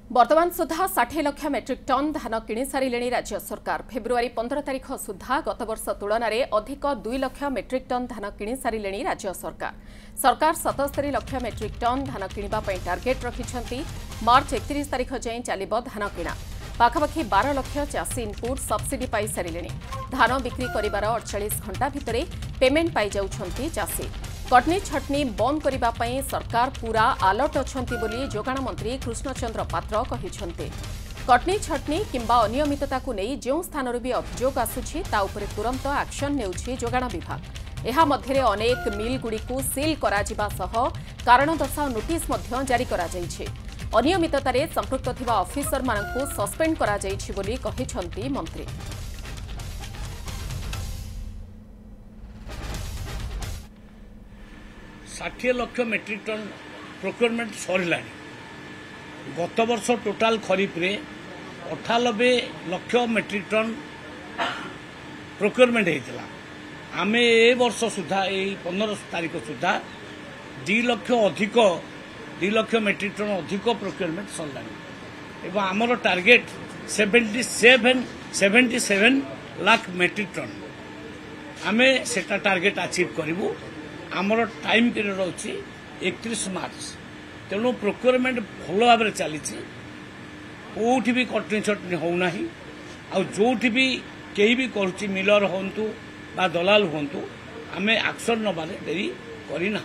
वर्तमान सुधा 60 lakh metric ton धान किणी सारे राज्य सरकार। फेब्रुआरी 15 तारिख सुधा गत वर्ष तुलन में अधिक 2 लाख मेट्रिक टन धान किणी सारे राज्य सरकार। सरकार 77 लाख मेट्रिक टन धान किणवा टार्गेट रखिछंती। मार्च 31 तारिख जाए चलिबो धान किणा। पाखापाखि 12 लाख चाषी इनपुट सब्सिडी पाई सारे। धान बिक्री करिबार 48 घंटा भितरे पेमेंट पाई जाउछंती चाषी। कटनी छटनी बंद करने सरकार पूरा अलर्ट अछंती बोली जोगाण मंत्री कृष्णचंद्र पात्र कहिछंते। कटनी छटनी किंबा अनियमितता को नहीं जो स्थान भी अभियोग आसुछि ता उपरे तुरंत एक्शन नेउछि जोगाण विभाग। एहा मध्यरे अनेक मिल गुड़िकु सील कराजिबा सह कारण दर्शाओ नोटिस मध्य जारी करा जाइछि। अनियमिततारे संपृक्त थिबा ऑफिसर मानकु सस्पेंड करा जाइछि बोली कहिछंती मंत्री। 60 लाख मेट्रिक टन प्रोक्योरमेंट सरला। गत वर्ष टोटाल खरीफ रे 98 लाख मेट्रिक टन प्रोक्योरमेंट होता। आम ए वर्ष सुधा 15 तारीख सुधा 2 लाख मेट्रिक टन अधिक प्रोक्योरमेंट सरला। एवं आमर टार्गेट 77 लाख मेट्रिक टन आम से टार्गेट अचीव करूँ। आमर टाइम पीरियड अच्छी 31 मार्च। तेणु प्रोक्योरमेंट भल भाव चली कौटी भी कटनी छटनी होना आ जोटी भी कहीं भी करुच्ची मिलर हूँ बा दलाल हूँ आम एक्शन नबारे देरी करना।